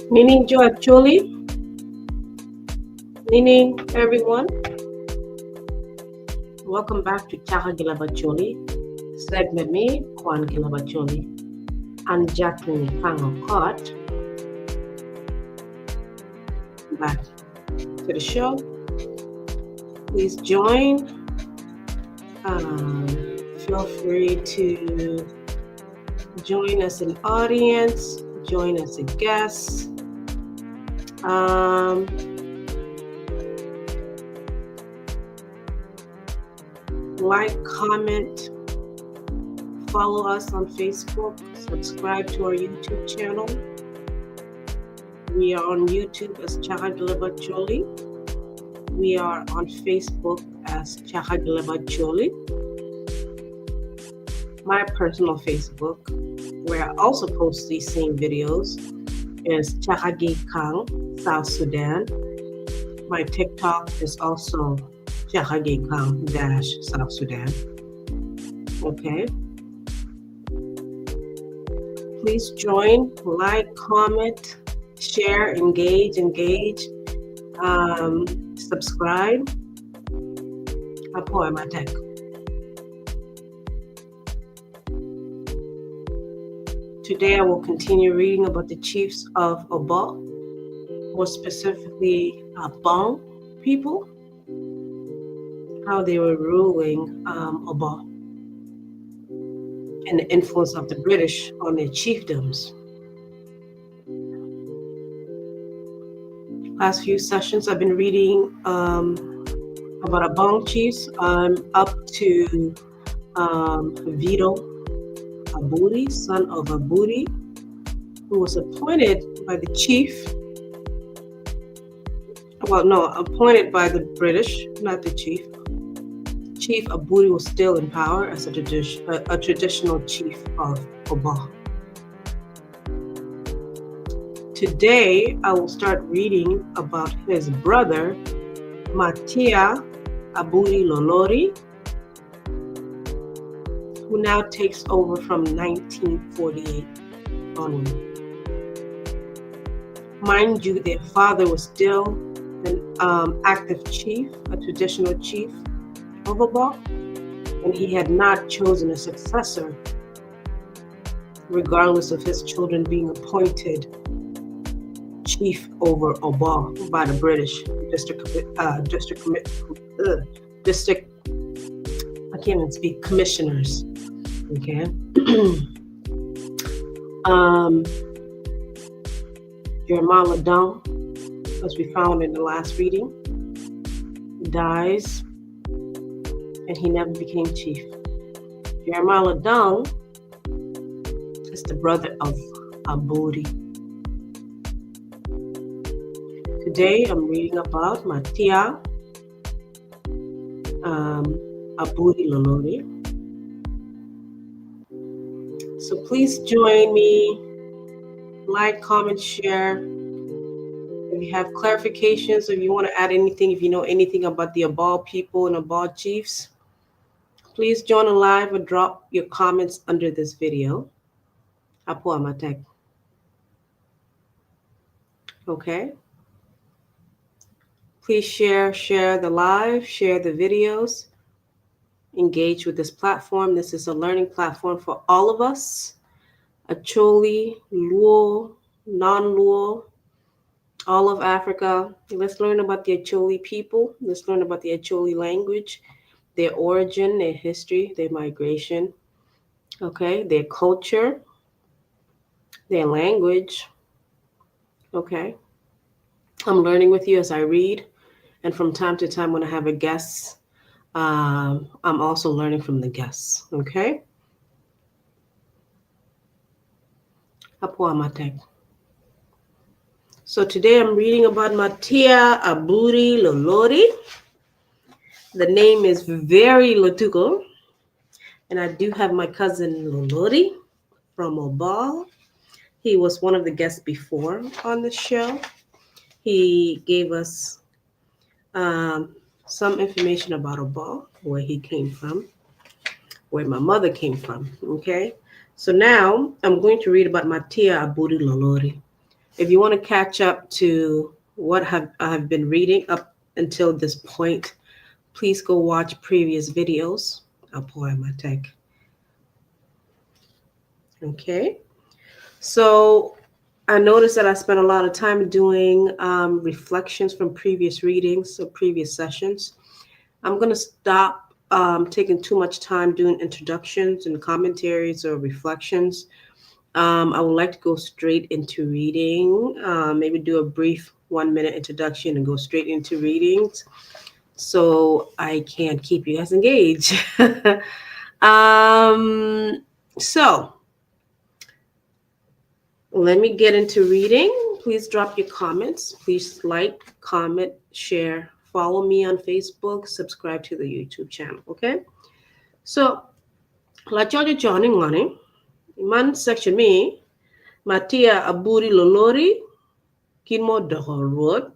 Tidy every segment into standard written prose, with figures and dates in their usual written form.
Meaning Joe Acholi. Meaning everyone. Welcome back to Chaka Leb Acholi. Segment me, Kwan Leb Acholi. And Jacqueline Fango Caught. Back to the show. Please join. Feel free to join us in audience, join us as guests. Like, comment, follow us on Facebook, subscribe to our YouTube channel. We are on YouTube as Chaka Leb Acholi. We are on Facebook as Chaka Leb Acholi. My personal Facebook, where I also post these same videos, is Chaka Kang, South Sudan. My TikTok is also Chaka Kang - South Sudan. Okay. Please join, like, comment, share, engage, subscribe. Apo Matek. Today I will continue reading about the chiefs of Obbo, more specifically Abong people, how they were ruling Obbo, and the influence of the British on their chiefdoms. Last few sessions I've been reading about Abong chiefs. I'm up to Mattia Aburi, son of Aburi, who was appointed by the chief. Appointed by the British, not the chief. Chief Aburi was still in power as a traditional chief of Obbo. Today, I will start reading about his brother, Mattia Aburi Lolori, who now takes over from 1948 onward. Mind you, their father was still an active chief, a traditional chief of Obbo, and he had not chosen a successor, regardless of his children being appointed chief over Obbo by the British I can't even speak, commissioners. Okay. Jeremiah Ladon, as we found in the last reading, dies, and he never became chief. Jeremiah Ladon is the brother of Aburi. Today I'm reading about Mattia Aburi Lolori. So please join me, like, comment, share. If you have clarifications, if you want to add anything, if you know anything about the Obbo people and Obbo chiefs, please join a live or drop your comments under this video. Apo Amatek. Okay. Please share the live, share the videos, engage with this platform. This is a learning platform for all of us. Acholi, Luo, non-Luo, all of Africa. Let's learn about the Acholi people. Let's learn about the Acholi language, their origin, their history, their migration, okay, their culture, their language, okay. I'm learning with you as I read, and from time to time when I have a guest, I'm also learning from the guests, okay? Apuamatek. So today I'm reading about Mattia Aburi Lolori. The name is very Lotuko, and I do have my cousin Lolori from Obbo. He was one of the guests before on the show. He gave us some information about Obbo, where he came from. where my mother came from. Okay, so now I'm going to read about Mattia Aburi Lolori. If you want to catch up to what I have been reading up until this point, please go watch previous videos. I'll pour out my tech. Okay, so I noticed that I spent a lot of time doing reflections from previous readings or previous sessions. I'm going to stop taking too much time doing introductions and commentaries or reflections. I would like to go straight into reading, maybe do a brief 1 minute introduction and go straight into readings so I can keep you guys engaged. um, so let me get into reading. Please drop your comments. Please like, comment, share, follow me on Facebook, subscribe to the YouTube channel. Okay. So, la chojo choni ngani, man section me, Mattia Aburi Lolori, kinmo dohol road,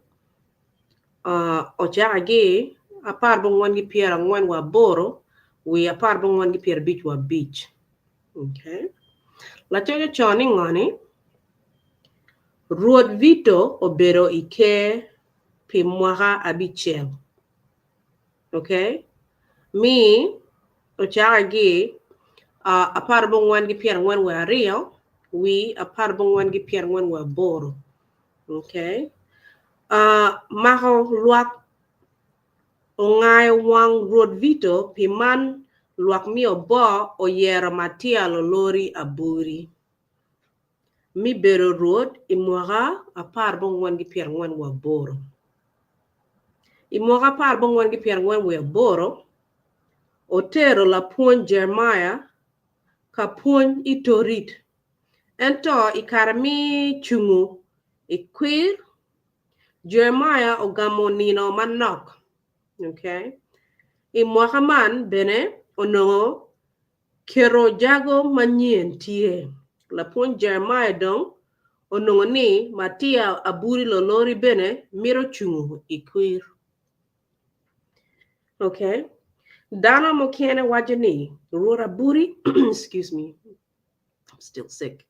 ojage, apar bong wan gi pier angwen wa boro, we apar bong wan gi pier beach wa beach. Okay. La chojo choni ngani, Ruoth Vito obero ike pi mwaka abichiel. Okay? Mi ochagi apar bong wan gi pier angwen wa ariyo, we apar bong wan gi pier angwen wa boro. Okay? Mako luak ongai wang Ruoth Vito pi man luak mi Obbo oyero Mattia Lolori Aburi. Mi bero Ruoth imwaka apar bong wan gi pier angwen wa boro. Imwaka apar bong wan gi pier angwen wa boro, otero la puonj Jeremiah ka puonj itorit. Ento ikarami chungu ikwir Jeremiah ogamo nino manok. Okay? Imwaka man bene onongo kero jago manyien tie. La puonj Jeremiah dong onongo ni Mattia Aburi Lolori bene miro chungu ikwir. Okay? Dana Mokene Wajani, Ruoth Aburi, excuse me, I'm still sick.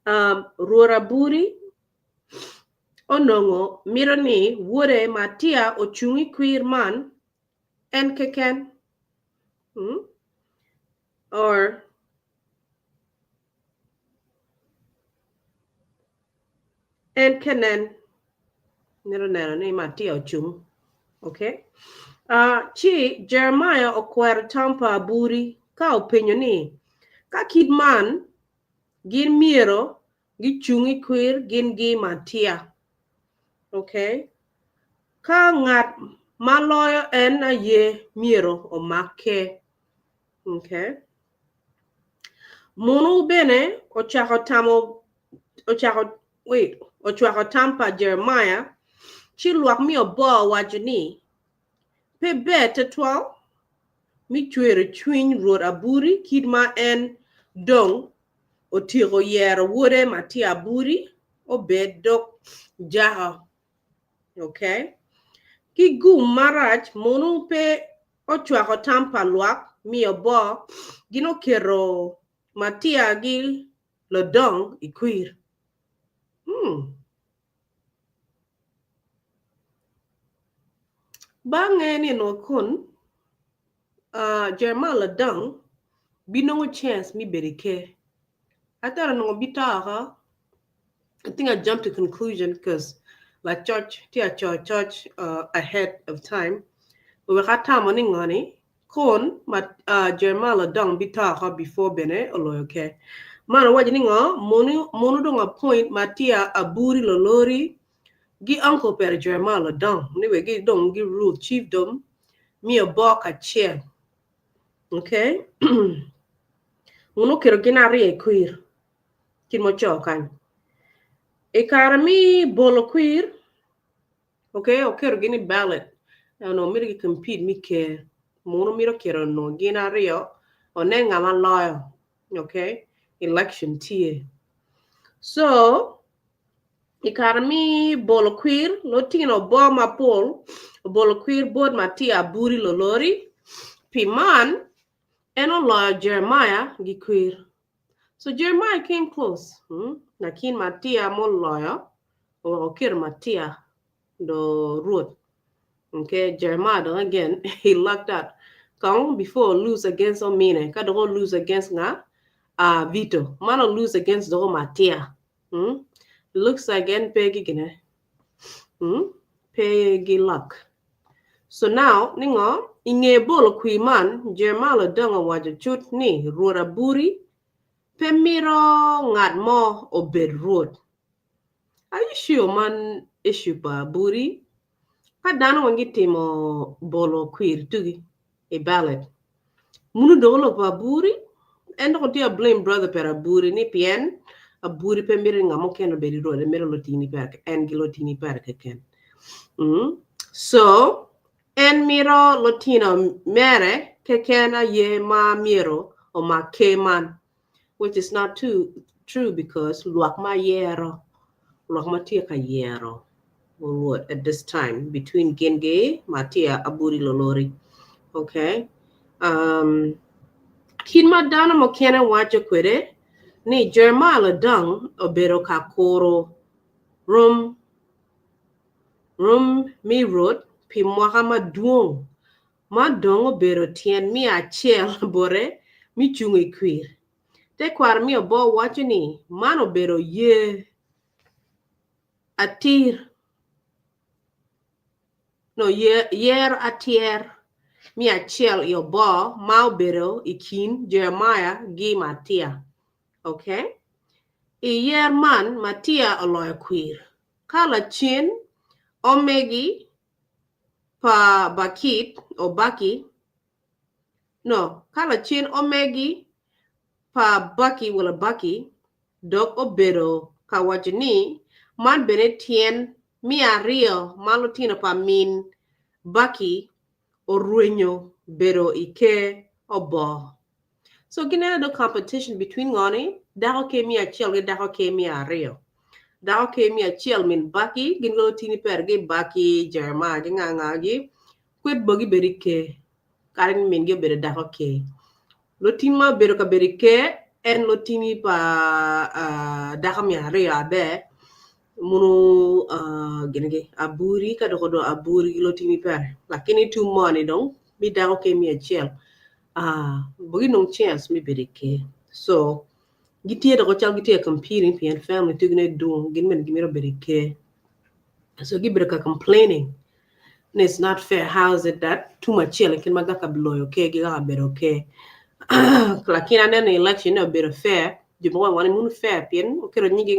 Ruoth Aburi, Onongo, Mirani, Wure, Mattia, Ochungi Queer Man, and Keken. Or and Kenen. Nero name Mattia Ochung. Okay. Chi Jeremiah Okwera Tampa Aburi, Ka opinioni, Ka Kid Man, Gin Miro, Gichungi Queer, Gin Gi Mattia. Okay. Ka ngat maloyo en a ye miro o make. Okay. Munu bene ochako tampa Jeremiah chi luak mi Obbo wajuni pe bete 12 mi chwere chwiny Ruoth Aburi kidma en dong otiro yero wuode Mattia Aburi obed dok jaha. Okay. Ki gum marach monu pe ochwako tampa luak mi Obbo gino kero Mattia gi lodong ikwir. Bange ni no kun Jeremiah lodong binongo chance mi berike. I thought no bitara. I think I jumped to conclusion because like church ahead of time. We got time on ngani kon Jeremiah lodong bitara before bene oloyoke. Man wajini nga monu dong appoint Mattia Aburi Lolori gi uncle per Jeremiah lodong. Niwe gi dong gi rule chiefdom mi Obbo ka chair. Okay? Munu kero ginari e queer. Kin mo chokan. E karami bolo queer. Okay, o kero gini ballot. No mira gi compete mi ke. Munu mira kero no ginari o nenga man loyal. Okay? Election tie. So, e karami bolo queer. Lotino bo ma pol. Bolo queer board Mattia Aburi Lolori. Piman And a lawyer Jeremiah gikwir. So Jeremiah came close. Nakin Mattia mo lawyer or okir Mattia the road. Okay, Jeremiah again he lucked out. Come before lose against Omine, kada lose against nga Vito. Mano lose against the Mattia. Looks like en pegi gine. Pegi luck. So now, ningo, inge bolo kui man, Jeremiah donga waja chut ni, rura buri, pemiro ngat mo obed road. Are you sure man issue pa buri? Kadano wangi timo bolo queer tugi, a ballot. Munu dolo pa buri, and ko dia blame brother per a buri ni pien, a buri pemiro nga mo ken obed road, a mero lotini perk, and gilotini perk ken. So, en miro lotino mere kekena ye ma miro o ma keman, which is not true because luak ma yero, luak ma tia ka yero. What at this time between Genge, Mattia Aburi Lolori. Okay. Kinma dana mokena wajo kwede ni Jeremiah ladang obero kakoro room mi road pi mwakama duong ma dongo bero tien mi achel bore mi chungi kwir. Te kwar mi obo wacho ni mano bero ye atir no yer atier mi achiel yo bo ma obero ikin Jeremiah gi Mattia. Okay? I yer man Mattia oloyo kwir. Kala chin omegi pa bakit o baki. No, kala chin omegi pa baki wala baki dok obero kawajini man bene tien mi ario malutina pa min baki oruenyo bero ike Obbo. So gina the competition between ngoni dako ke mi achiel ge dako ke mi ario. Dako ke mi achiel min baki gingo tini perge baki Jeremiah ge ngangagi kwet bogi berike karin min ge bere dako ke. Lotima bero ka berike en lotini pa dako mi ario abe munu genge aburi kada kodo aburi lotini per lakini tu money dong mi dako ke mi achiel bogi no chance mi berike so gitie da ko chal gitie competing pian family tugne do ginmen gimiro berike so gibreka complaining and it's not fair. How is it that too much chill can magaka below okay giga better okay lakini ane election no better fair di mo wani mun fair pian okero nyigi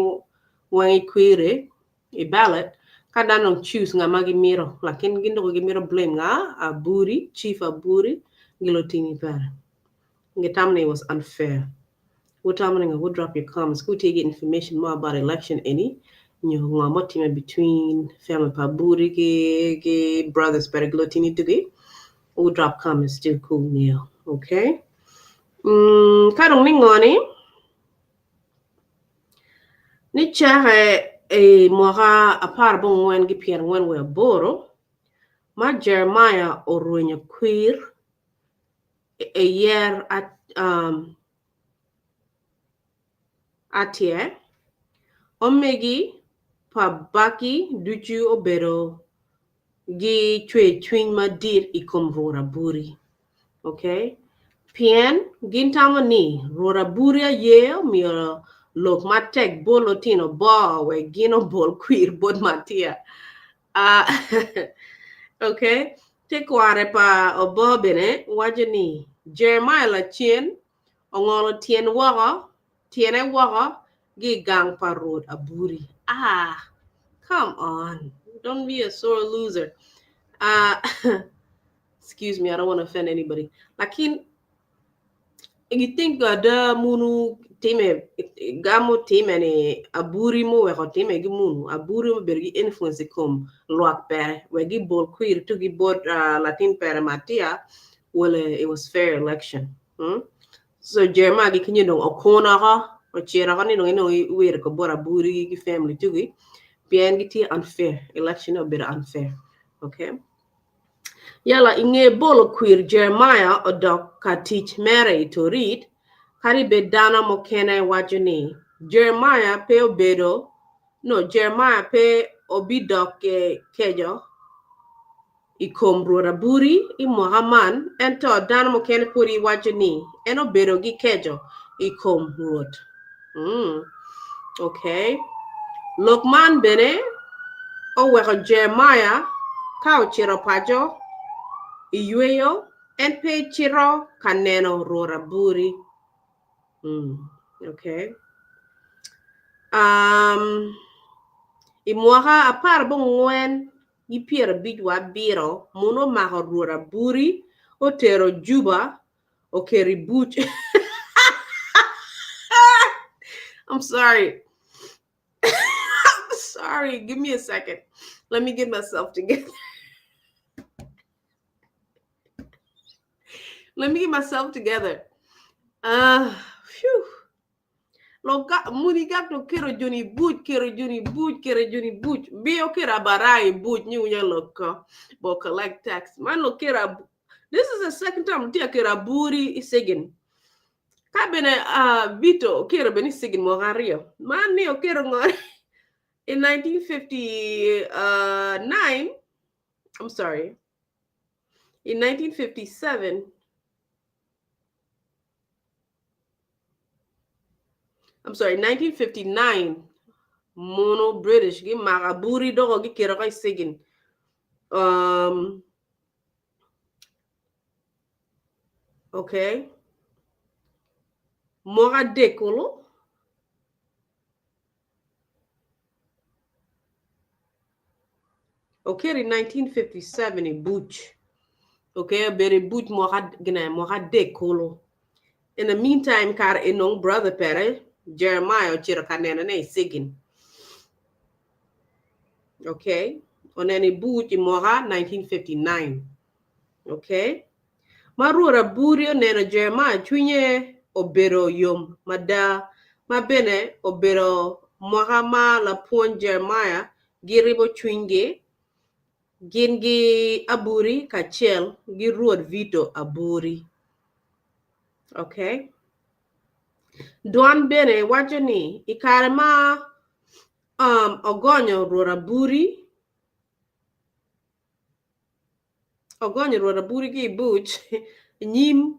wangi query a ballot kada no choose nga magi miro lakini gindo ko gimiro blame nga aburi chief aburi gilotini para ngetamne was unfair. What time would drop your comments? Who take information more about election any? You between family paburi ke brothers better glotini to be. Who drop comments still cool now. Okay. Karong ningoni. Ni chahe e moha apar bong wen gipian wen we boro. Ma Jeremiah oruenya queer a year at atie omegi pa baki duchu obero gi chwe chwin madir ikom rora buri. Okay? Pien gintama ni rora buri ye mi lok matek bolo tino bo we gino bol queer bod Mattia. Okay? Te kware pa obo bene wajani Jeremiah la chien ongolo tien waga tiene waga gi gang pa road aburi. Come on. Don't be a sore loser. Excuse me, I don't want to offend anybody. Lakin, you think ada munu time gamo time ni aburi mo weko time gi munu aburi mo bergi influence kom loak pere wegi bol queer to gi bot Latin pere Mattia well it was fair election. So Jeremiah gi kinyo dong okona ka o chera ka ni dong ino wer ko bora aburi gi family tugi. Bien giti unfair election a bit unfair. Okay. Yala inge bolo queer Jeremiah odok katich mere itorit, kari bedana mokene wajuni. Jeremiah pe obedo, no, Jeremiah pe obidok kejo, ikom Aburi i Muhammad, ento dana mokene puri wajuni, eno obedo gi kejo, ikom ruot. Okay. Lokman bene, oweko Jeremiah, kao chiro pajo, iyueyo, en pe chiro kaneno Aburi. Okay. Imwaka apar bongwen gi piero abich wa biro muno mako Aburi otero Juba okeri buch. I'm sorry. I'm sorry. Give me a second. Let me get myself together. Let me get myself together. Phew. Loka muniga to kero joni buj bio kera barai buj ni unya loka bo collect tax man lo kera. This is the second time tia kera buri isigin kabene Vito kera beni sigin mo gario man ni o kera ngor in 1959. I'm sorry, in 1957. I'm sorry, 1959. Mono British gi magaburi dogo gi kera kai sigin. Okay. Moga dekolo. Okay, in 1957 in Butch. Okay, very Butch moga dekolo. In the meantime, kar enong brother pere Jeremiah chiro kanena ne sigin. Okay. On any Butch in moga 1959. Okay. Marura burio nena Jeremiah chunye obero yom mada mabene obero moga la pon Jeremiah giribo chunge gingi Aburi kachel gi ruod Vito Aburi. Okay. Duan bene wajoni ikare ma ogonyo ruod Aburi gi buch nyim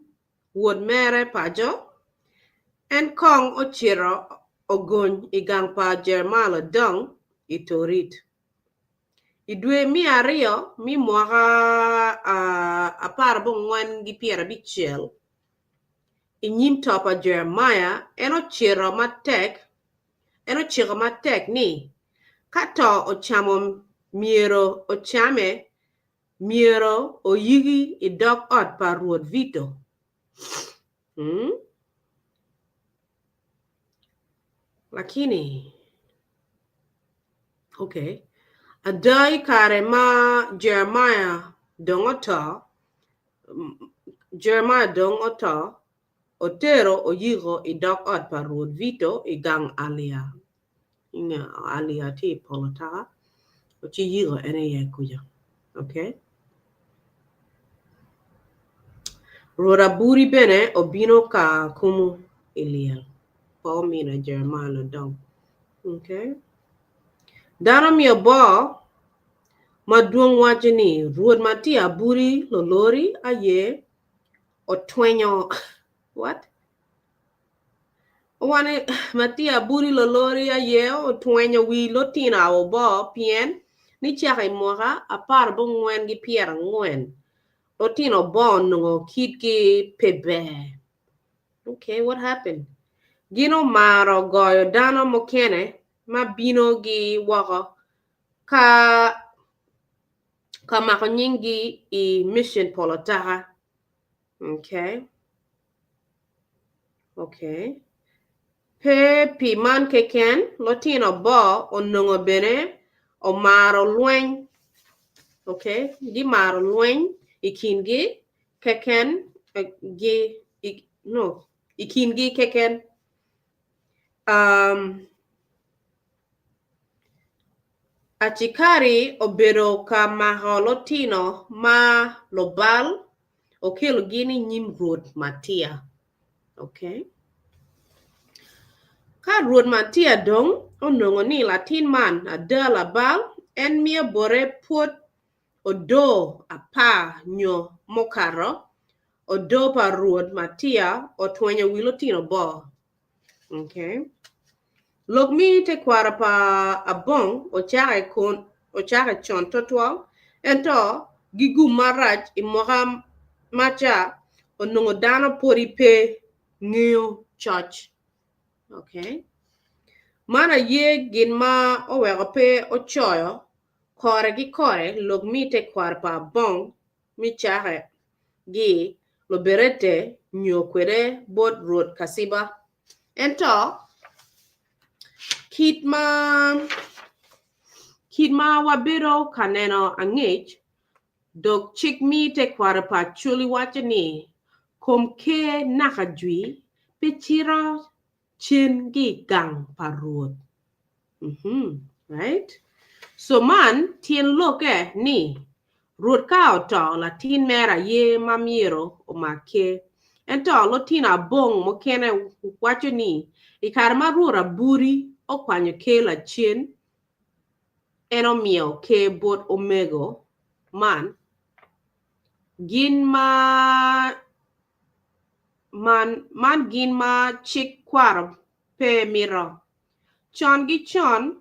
wuod mere pajo en kong ochiro ogony igang pa Jeremiah dong itorit. Idwe mi ario mi mwaka apar bongwen gi piera bichel inyim topa Jeremiah enochiro matek ni kato ochamo miero oyigi idok ot pa ruod Vito. Lakini okay, adai kare ma Jeremiah dong oto otero oyigo idok ot pa ruod Vito igang alia. Inga alia ti polota ochi yigo ene ye kuja. Okay. Ruod Aburi bene obino ka kumu iliel. Paul mina Jeremiah dong. Okay. Dano mi Obbo maduong wajini ruod Mattia Aburi Lolori aye otwenyo what? Wane Mattia Aburi Lolori aye otwenyo wi lotina Obbo pien ni Chaka imwaka apar bongwen gi piera ngwen. Lotino bon no kid ki pebe. Okay, what happened? Gino maro goyo dano mokene mabino gi wako ka mako nyingi I mission polotaka. Okay. Pe piman keken lotino bo onongo bene o maro lweny. Okay, gi maro lweny ikingi keken ikingi keken Achikari obedo ka maholotino ma lobal okelo gini nyim ruoth Mattia. Okay. Ka ruoth Mattia dong onongo ni latin man ada labal en mia bore puot odo apa nyo mokaro odo pa ruoth Mattia otwenyo wilotino bo. Okay. Lok mi te kwara pa Abong ochake chon totwa ento gigu marach imoga macha onongo dano pori pe ng'iyo church. Okay. Mana ye gin ma oweko pe ochoyo kore gi kore lok mi te kwara pa Abong mi chake gi lo berete nyo kwede bot ruoth kasiba ento Kit ma wabedo kaneno ang'ech dok chik mi te kwara pa chuli wacho ni kom ke naka jwi pichiro chin gi gang pa ruoth. Right? So man tien loke ni ruoth ka oto latin mera ye mamiero omake ento lotin Abong mokene wacho ni ikar ma ruoth Aburi okwanyo kel achien eno miyo ke bot omego man gin gin ma chik kwaro pe miro chon gi chon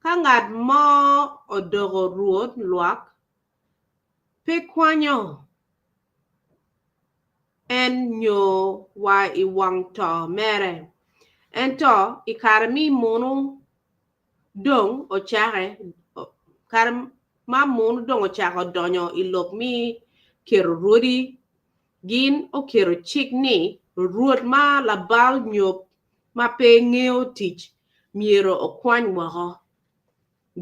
ka ng'at mo odogo ruoth luak pe kwanyo en nyo wa iwang to mere ento ikar mi mono dong ochake kar ma mono dong ochako donyo ilok mi kero ruodi gin okero chik ni ruoth ma labal nyop ma pe ng'eyo tich miero okwany wako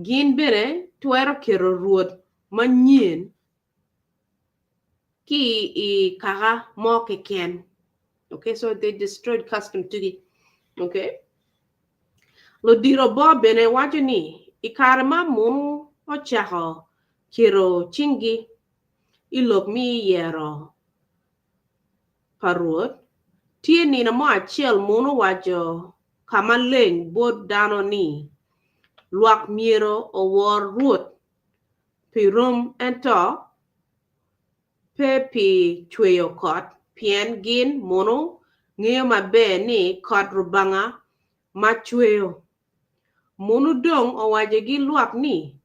gin bene twero kero ruoth manyien ki I kaka mo keken. Okay, so they destroyed custom tugi. Okay. Lo diro bo bene wacho ni ikare ma mon ochako kiro chingi ilok mi yero paruot tie nina mo achiel mon wacho kama leng bod dano ni luak miero owor ruoth pirum ento pepi chweyo kot pien gin mono ng'eyo maber ni kot rubanga machweyo mono dong owaje gi luak ni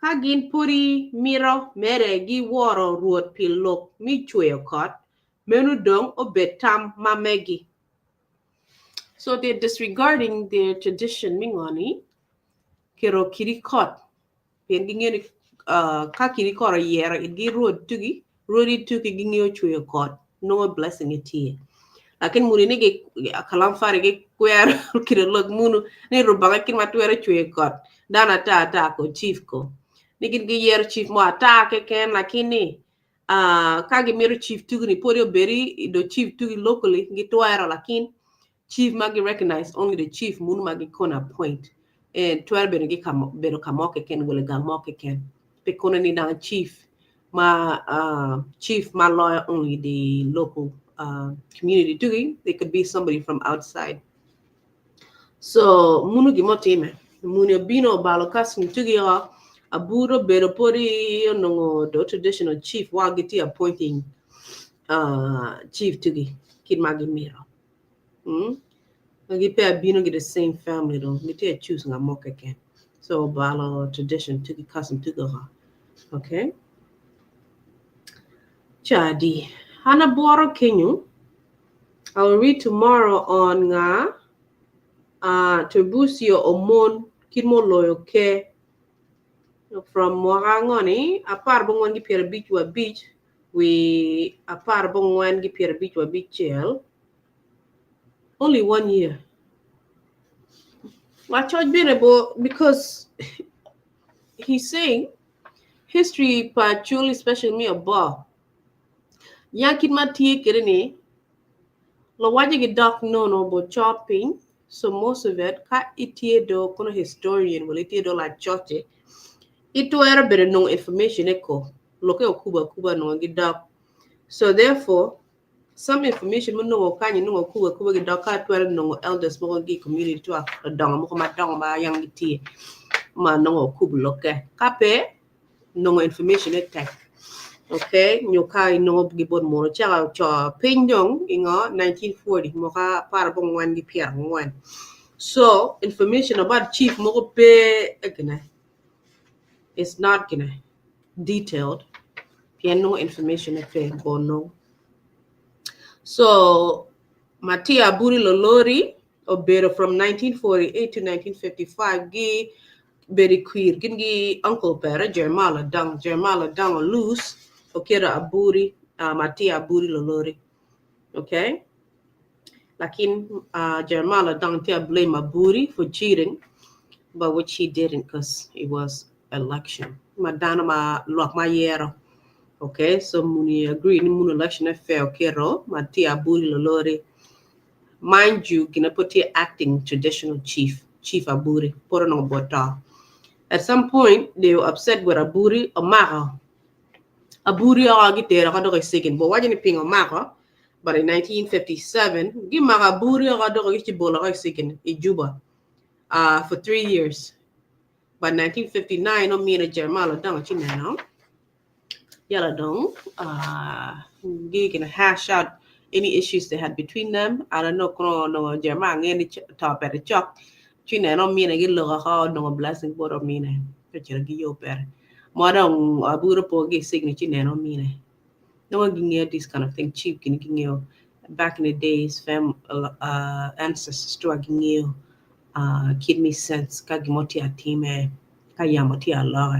ka gin puri miro mere gi woro ruoth pilok mi chweyo kot meno dong obetam mamegi. So they're disregarding their tradition mingoni kero kiri kot pien gingeni ka kiri koro yero gi ruoth tugi ruodi tugi ging'eyo chweyo kot no blessing itie lakin muni ni gi kalam fare gi kwer kiro lok munu ni rubanga kin matwere chweyo kot dana ta ko chief ko nigin gi yer chief mo atake ken lakini ka gi miro chief tugi ni pori oberi do chief tugi locally gi twero lakin chief magi recognize only the chief munu magi kona point and twelve beno gi beno kamoke ken wole gang moke ken pe kona ni na chief ma lawyer only the local community tugi they could be somebody from outside so munu gi motime munu bino balo kasum tugi aburo bero pori no the traditional chief wa geti appointing chief tugi kid magi miro Nagi pe bino get the same family though. Me te choose nga moke ken. So balo tradition tugi custom tugi Okay. Chadi. Hana boro kenyu. I will read tomorrow on nga Terbusio Omon Kidmo Loyo Ke from Morangoni. Apar bongwan gi pier beach wa beach. We apar bongwan gi pier beach wa beach jail. Only 1 year. My church because he's saying history partially especially me Obbo. Yankit Mattia Kirini lo waje gi doc no bo chopping so most of it ka itie do kono historian will itie do la church Ito era bere no information eko. Loke kuba no gidap. So therefore, some information mo no kanyi no kuba gidap ka twere no elders mo gi community to a dong mo ma dong ba yang giti. Ma no kuba loke. Kape no information etek. Okay, nyokai no gibon mo cha cha pinjong inga 1940 mo ka para bong wan di pier ngwan. So information about chief mo pe again. It's not gonna detailed. Piano information efe bono. So Mattia Aburi Lolori Obero from 1948 to 1955 gi beri queer gi uncle pera Jermala Dang loose okera Aburi Mattia Aburi Lolori. Okay? Lakin Jermala Dang tia blame Aburi for cheating, but which he didn't because it was election. Madana ma lock my yero. Okay, so muni agree ni mun election fair kero Mattia Aburi Lolori. Mind you, gina put acting traditional chief Aburi, porono bota. At some point, they were upset with Aburi or Mara. Aburi agitera kado second, but why didn't ping Mara? But in 1957, give Mara Aburi kado bola second in Juba for 3 years. But 1959, no me and Jermala dang chinano. Yalla dong. Gonna hash out any issues they had between them. I don't know no Jerman any top at the chalk. China no mean a get look no blessing for a mean. Picture give you better. Modern Abura Pogi signature no mean. No one can get this kind of thing cheap can you back in the days ancestors to you kidney sense kagimotia time kayamotia law.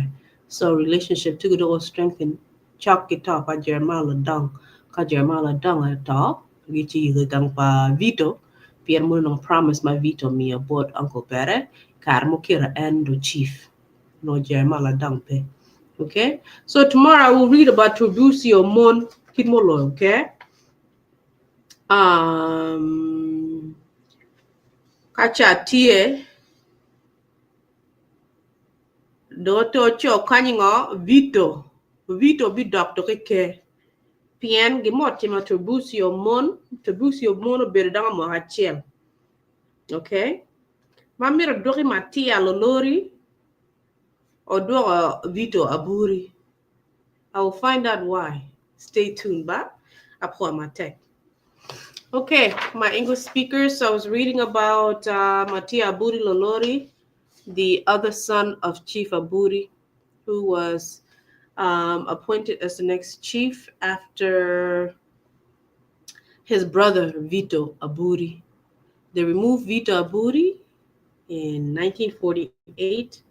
So relationship to go strengthen chalk it up at Jermala Dong. Ka Jermala Dong at all. Gichi the dang pa Vito. Pierre Muno promised my Vito me aboard Uncle Pere. Karmokira and the chief. No Jermala Dong pe. Okay? So tomorrow I will read about Tribusio Mon Kidmolo, okay? Kacha tie Doto cho kanyingo Vito bi doctor ke pien gimot ma Tribusio Mon berdanga mo hachel. Okay? Mamira doki Mattia Lolori or Vito Aburi. I will find out why. Stay tuned, but upon my tech. Okay, my English speakers. I was reading about Mattia Aburi Lolori, the other son of Chief Aburi, who was appointed as the next chief after his brother Vito Aburi. They removed Vito Aburi in 1948,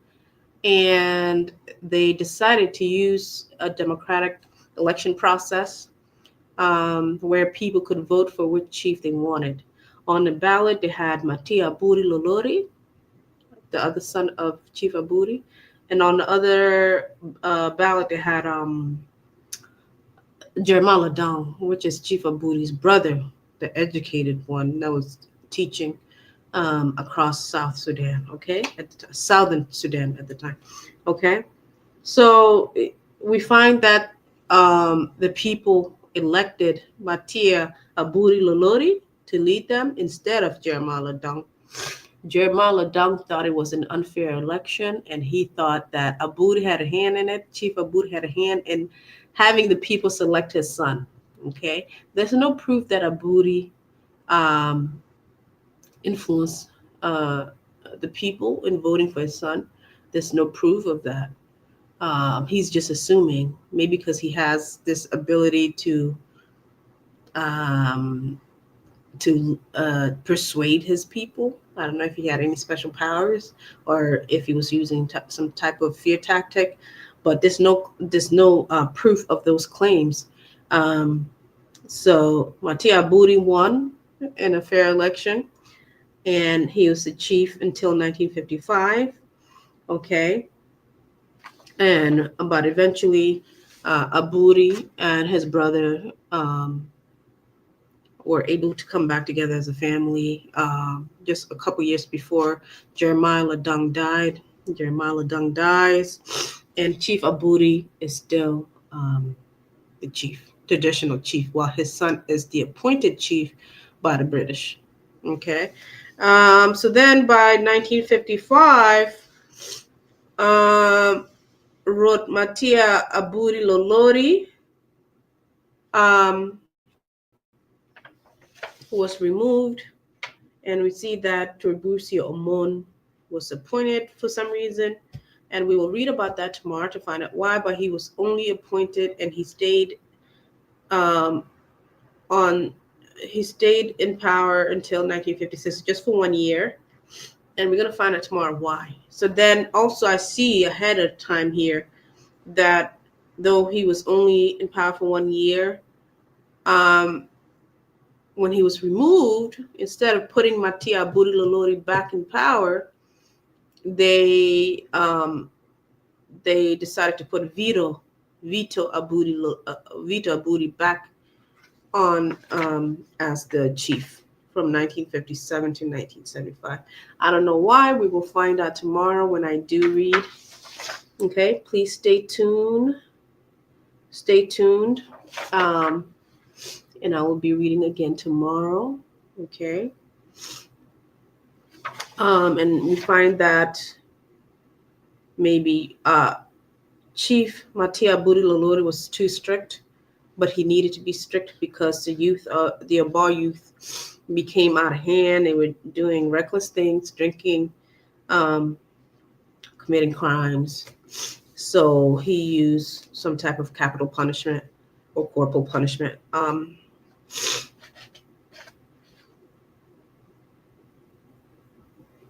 and they decided to use a democratic election process where people could vote for which chief they wanted. On the ballot, they had Mattia Aburi Lolori, the other son of Chief Aburi, and on the other ballot, they had Jermala Dong, which is Chief Aburi's brother, the educated one that was teaching across South Sudan, okay? Southern Sudan at the time, okay? So we find that the people elected Mattia Aburi Lolori to lead them instead of Jermala Dong. Jermala Dong thought it was an unfair election, and he thought that Aburi had a hand in it. Chief Aburi had a hand in having the people select his son. Okay, there's no proof that Aburi influenced the people in voting for his son. There's no proof of that. He's just assuming, maybe because he has this ability to persuade his people. I don't know if he had any special powers or if he was using some type of fear tactic, but there's no proof of those claims. So Mattia Aburi won in a fair election, and he was the chief until 1955. Okay. But eventually, Aburi and his brother were able to come back together as a family just a couple years before Jeremiah Ladung died. Jeremiah Ladung dies, and Chief Aburi is still the chief, traditional chief, while his son is the appointed chief by the British. Okay. So then by 1955, wrote Mattia Aburi Lolori, who was removed, and we see that Tiburcio Omon was appointed for some reason, and we will read about that tomorrow to find out why. But he was only appointed, and he stayed um, on. He stayed in power until 1956, just for 1 year, and we're gonna find out tomorrow why. So then, also, I see ahead of time here that though he was only in power for 1 year, um, when he was removed, instead of putting Mattia Aburi Lolori back in power, they decided to put Vito Aburi back on as the chief from 1957 to 1975. I don't know why. We will find out tomorrow when I do read. Okay, please stay tuned. Stay tuned. And I will be reading again tomorrow. Okay. And we find that maybe Chief Mattia Aburi Lolori was too strict, but he needed to be strict because the Obbo youth became out of hand. They were doing reckless things, drinking, committing crimes. So he used some type of capital punishment or corporal punishment.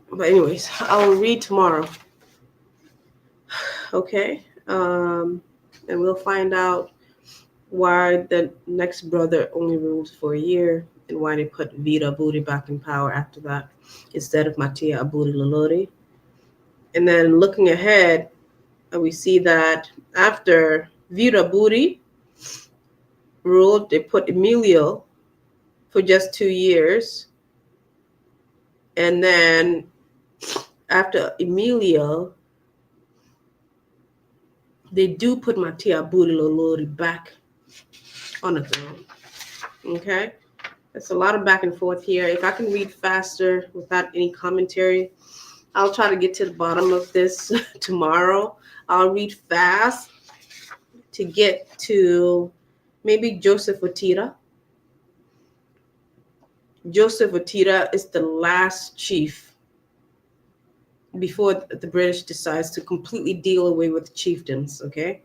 But anyways, I will read tomorrow. Okay. And we'll find out why the next brother only ruled for a year and why they put Vito Aburi back in power after that instead of Mattia Aburi Lolori. And then looking ahead, we see that after Vito Aburi ruled, they put Emilio for just 2 years. And then after Emilio, they do put Mattia Aburi Lolori back on the throne. Okay? There's a lot of back and forth here. If I can read faster without any commentary, I'll try to get to the bottom of this tomorrow. I'll read fast to get to maybe Joseph Otira. Joseph Otira is the last chief before the British decides to completely deal away with chiefdoms, okay?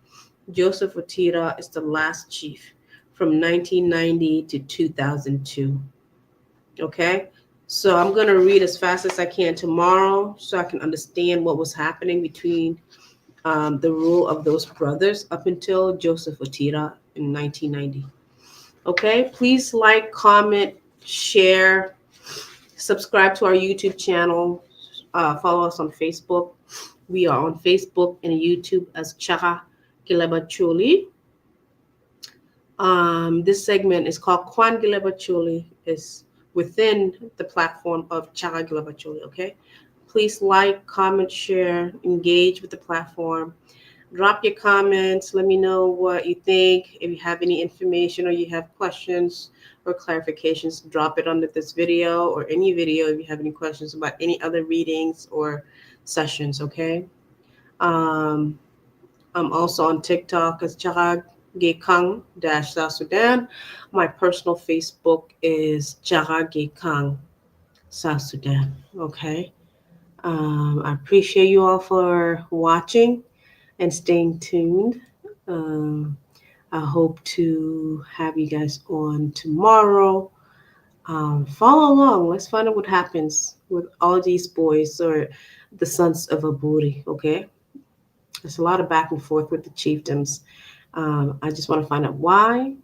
Joseph Otira is the last chief from 1990 to 2002, okay? So I'm going to read as fast as I can tomorrow so I can understand what was happening between the rule of those brothers up until Joseph Otira in 1990. Okay, please like, comment, share, subscribe to our YouTube channel, follow us on Facebook. We are on Facebook and YouTube as Chaka, Leb Acholi. This segment is called Kwan, Leb Acholi. Is within the platform of Chaka, Leb Acholi. Okay, please like, comment, share, engage with the platform. Drop your comments. Let me know what you think. If you have any information or you have questions or clarifications, drop it under this video or any video if you have any questions about any other readings or sessions, okay? I'm also on TikTok as Chaka Gekang South Sudan. My personal Facebook is Chaka Gekang South Sudan, okay? I appreciate you all for watching and staying tuned. I hope to have you guys on tomorrow. Follow along. Let's find out what happens with all these boys or the sons of Aburi, okay? There's a lot of back and forth with the chiefdoms. I just want to find out why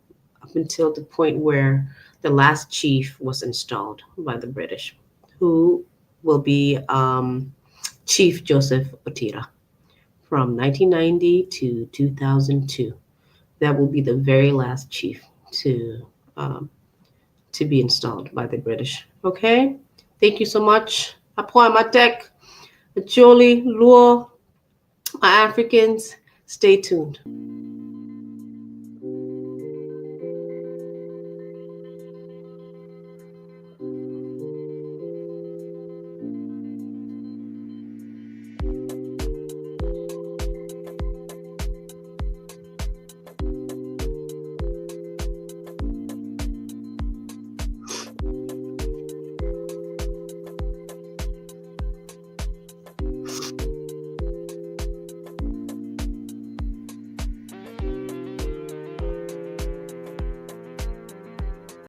up until the point where the last chief was installed by the British, who will be Chief Joseph Otira. From 1990 to 2002. That will be the very last chief to be installed by the British. Okay? Thank you so much. Apoy Matek, Acholi, Luo, my Africans. Stay tuned.